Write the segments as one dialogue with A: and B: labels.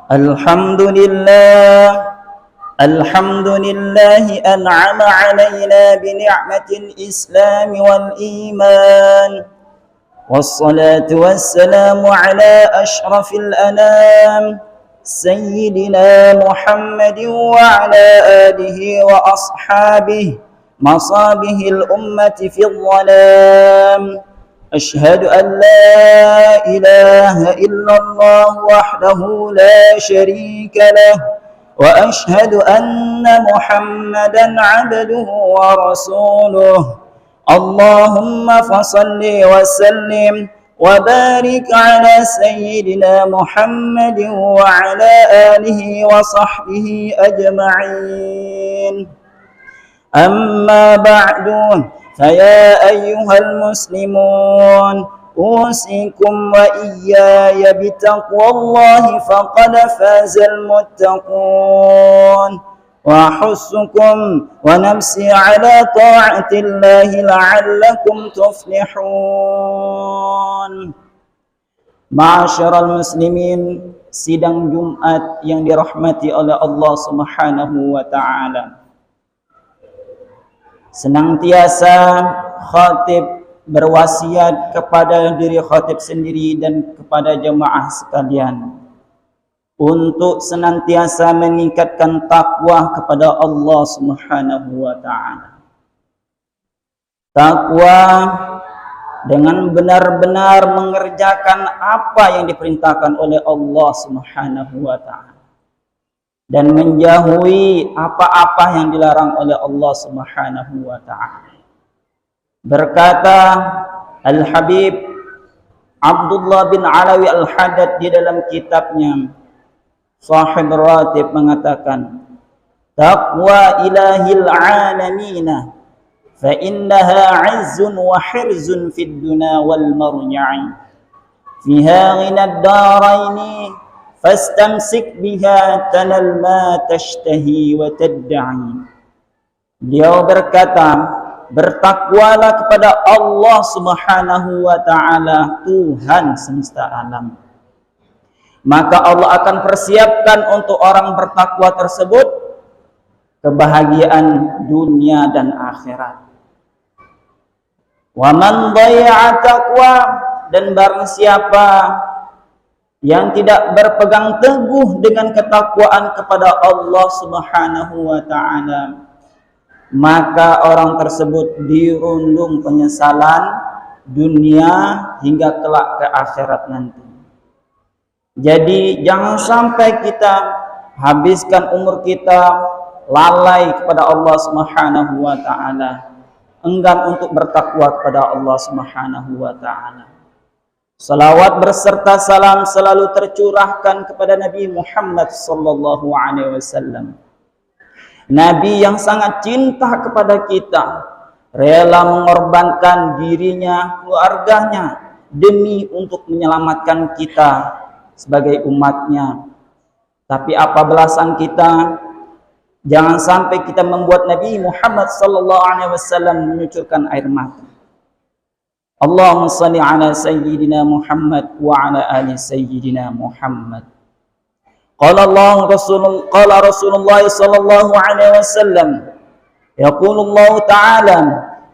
A: الحمد لله الحمد لله أنعم علينا بنعمة الإسلام والإيمان، والصلاة والسلام على أشرف الأنام سيدنا محمد وعلى آله وأصحابه مصابه الأمة في الظلام. أشهد أن لا إله إلا الله وحده لا شريك له، وأشهد أن محمدا عبده ورسوله. اللهم فصل وسلم وبارك على سيدنا محمد وعلى آله وصحبه أجمعين. أما بعد، فيا أيها المسلمون، أوصيكم وإياي بتقوى الله فقد فاز المتقون، وأحثكم ونفسي على طاعة الله لعلكم تفلحون. Ma'asyiral muslimin, sidang Jumat yang dirahmati oleh Allah Subhanahu wa taala. Senantiasa khatib berwasiat kepada diri khatib sendiri dan kepada jemaah sekalian untuk senantiasa meningkatkan takwa kepada Allah Subhanahu wa taala. Takwa dengan benar-benar mengerjakan apa yang diperintahkan oleh Allah Subhanahu wa taala dan menjauhi apa-apa yang dilarang oleh Allah Subhanahu wa taala. Berkata Al-Habib Abdullah bin Alawi Al-Haddad di dalam kitabnya Sahib Ratib mengatakan, taqwa ilahil alamina fa innaha 'izzun wa hirzun fid dunya wal marja'i fiha ghinad daraini fastamsik biha tanal ma tashtahi wa tadda'i. Beliau berkata, bertakwalah kepada Allah Subhanahu wa taala, Tuhan semesta alam. Maka Allah akan persiapkan untuk orang bertakwa tersebut kebahagiaan dunia dan akhirat. Wa man dhayya'a taqwa, dan barang siapa yang tidak berpegang teguh dengan ketakwaan kepada Allah Subhanahu wa taala, maka orang tersebut dirundung penyesalan dunia hingga kelak ke akhirat nanti. Jadi jangan sampai kita habiskan umur kita lalai kepada Allah Subhanahu wa taala, enggan untuk bertakwa kepada Allah Subhanahu wa taala. Salawat berserta salam selalu tercurahkan kepada Nabi Muhammad sallallahu alaihi wasallam. Nabi yang sangat cinta kepada kita, rela mengorbankan dirinya, keluarganya demi untuk menyelamatkan kita sebagai umatnya. Tapi apa balasan kita? Jangan sampai kita membuat Nabi Muhammad sallallahu alaihi wasallam mengucurkan air mata. Allahumma shalli ala sayyidina Muhammad wa ala ali sayyidina Muhammad. Qala Rasulullah sallallahu alaihi wasallam, yaqulu Allah ta'ala,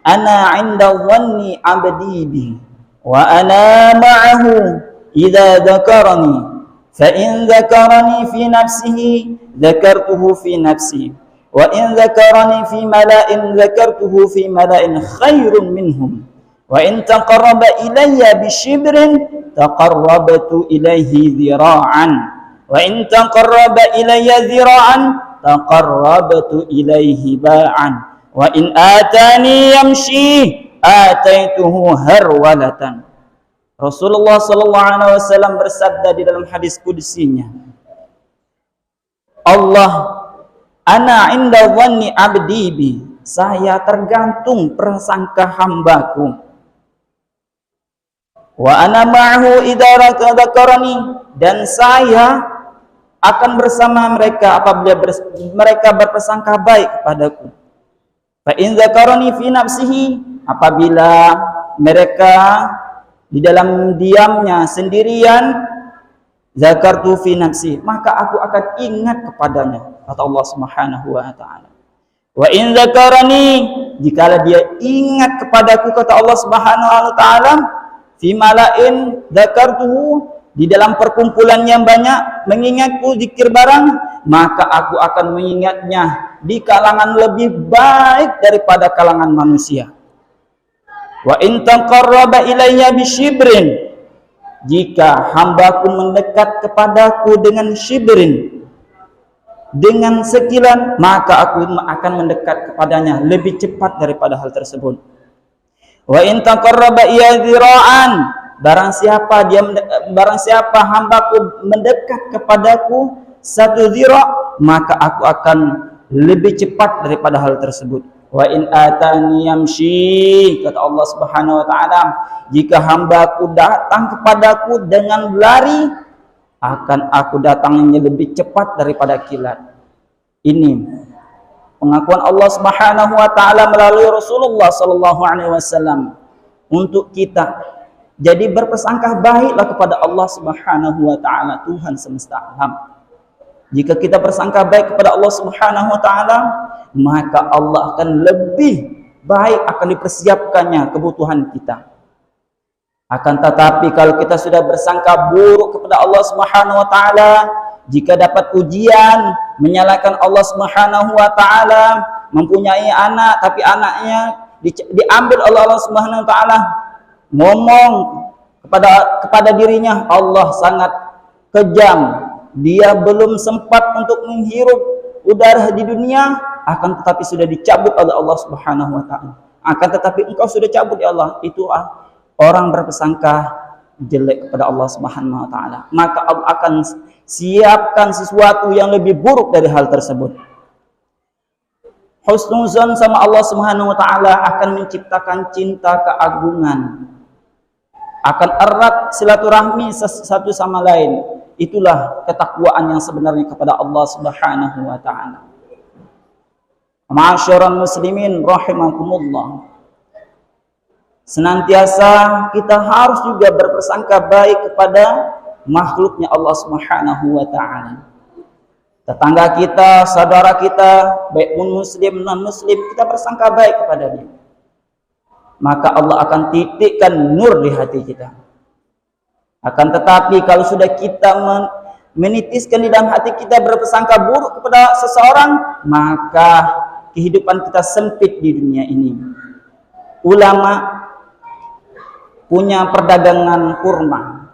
A: ana 'inda dhanni 'abdi bi wa ana ma'ahu idza dzakarani fa in dzakarani fi nafsihi dzakartuhu fi nafsi wa in dzakarani fi mala'in dzakartuhu fi mala'in khairun minhum wa in taqarraba ilayya bi shibrin taqarrabtu ilayhi dhira'an wa in taqarraba ilayya dhira'an taqarrabtu ilayhi ba'an wa in atani yamshi ataituhu harwalatan. Rasulullah sallallahu alaihi wasallam bersabda di dalam hadis qudsinya, Allah, ana 'inda dhanni 'abdi bi, saya tergantung prasangka hambaku. Wa ana ma'ahu idza dzakarani, dan saya akan bersama mereka apabila mereka berprasangka baik kepadaku. Fa in dzakarani fi nafsihi, apabila mereka di dalam diamnya sendirian zakartu fi nafsi, maka aku akan ingat kepadanya, kata Allah Subhanahu wa taala. Wa in zakarani, jikalau dia ingat kepadaku, kata Allah Subhanahu wa taala, fi malain zakartuhu, di dalam perkumpulan yang banyak mengingatku zikir barang, maka aku akan mengingatnya di kalangan lebih baik daripada kalangan manusia. Wa in taqarraba ilayya bisyibrin, jika hambaku mendekat kepadaku dengan syibrin, dengan sekilan, maka aku akan mendekat kepadanya lebih cepat daripada hal tersebut. Wa in taqarraba ilayya dzira'an, barang siapa hambaku mendekat kepadaku satu zira', maka aku akan lebih cepat daripada hal tersebut. Wa in atani yamshi, kata Allah Subhanahu wa taala, jika hambaku datang kepadaku dengan lari, akan aku datangnya lebih cepat daripada kilat. Ini pengakuan Allah Subhanahu wa taala melalui Rasulullah sallallahu alaihi wasallam untuk kita. Jadi berpersangka baiklah kepada Allah Subhanahu wa taala, Tuhan semesta alam. Jika kita bersangka baik kepada Allah Subhanahu wa taala, maka Allah akan lebih baik, akan dipersiapkannya kebutuhan kita. Akan tetapi kalau kita sudah bersangka buruk kepada Allah Subhanahu wa taala, jika dapat ujian, menyalahkan Allah Subhanahu wa taala, mempunyai anak tapi anaknya diambil oleh Allah Subhanahu wa taala, ngomong kepada dirinya, Allah sangat kejam, dia belum sempat untuk menghirup udara di dunia, akan tetapi sudah dicabut oleh Allah Subhanahu wa taala. Akan tetapi engkau sudah cabut ya Allah. Itu orang berpersangka jelek kepada Allah Subhanahu wa taala, maka Allah akan siapkan sesuatu yang lebih buruk dari hal tersebut. Husnuzan sama Allah Subhanahu wa taala akan menciptakan cinta keagungan, akan erat silaturahmi satu sama lain. Itulah ketakwaan yang sebenarnya kepada Allah Subhanahu wa taala. Ma'asyiral muslimin rahimakumullah, senantiasa kita harus juga berpersangka baik kepada makhluknya Allah Subhanahu wa taala. Tetangga kita, saudara kita, baik muslim non muslim, kita bersangka baik kepada dia, maka Allah akan titikkan nur di hati kita. Akan tetapi kalau sudah kita menitiskan di dalam hati kita berpersangka buruk kepada seseorang, maka kehidupan kita sempit di dunia ini. Ulama punya perdagangan kurma.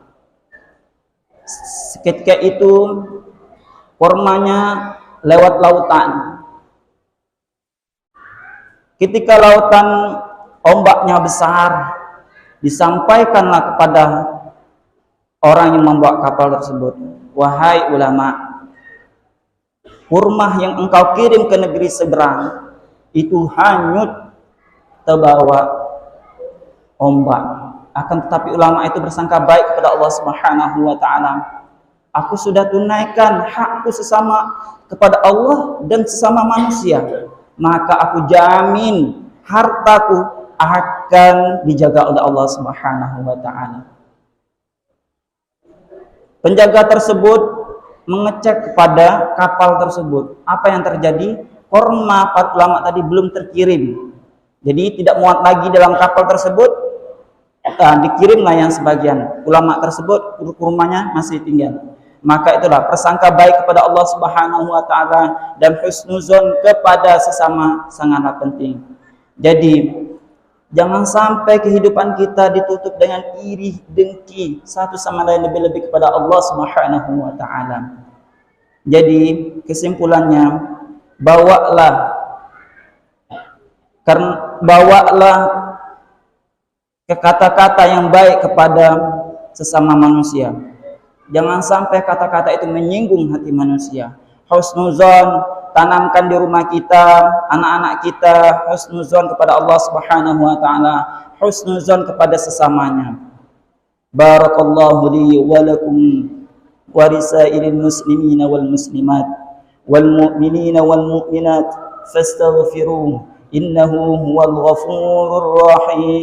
A: Ketika itu kurmanya lewat lautan. Ketika lautan ombaknya besar, disampaikanlah kepada orang yang membawa kapal tersebut, wahai ulama, kurma yang engkau kirim ke negeri seberang itu hanyut terbawa ombak. Akan tetapi ulama itu bersangka baik kepada Allah Subhanahu wa taala. Aku sudah tunaikan hakku sesama kepada Allah dan sesama manusia, maka aku jamin hartaku akan dijaga oleh Allah Subhanahu wa taala. Penjaga tersebut mengecek kepada kapal tersebut. Apa yang terjadi? Kurma para ulama tadi belum terkirim. Jadi tidak muat lagi dalam kapal tersebut. Dikirimlah yang sebagian. Ulama tersebut kurmanya masih tinggal. Maka itulah persangka baik kepada Allah Subhanahu wa taala dan husnuzon kepada sesama sangatlah penting. Jadi jangan sampai kehidupan kita ditutup dengan iri dengki satu sama lain, lebih-lebih kepada Allah Subhanahu wa taala. Jadi kesimpulannya, bawalah kata-kata yang baik kepada sesama manusia. Jangan sampai kata-kata itu menyinggung hati manusia. Husnuzon, tanamkan di rumah kita, anak-anak kita, husnuzon kepada Allah Subhanahu wa taala, husnuzon kepada sesamanya. Barakallahu li wa lakum wa risailil muslimina wal muslimat wal mu'minina wal mu'minat fastaghfiruhu innahu huwal ghafurur rahim.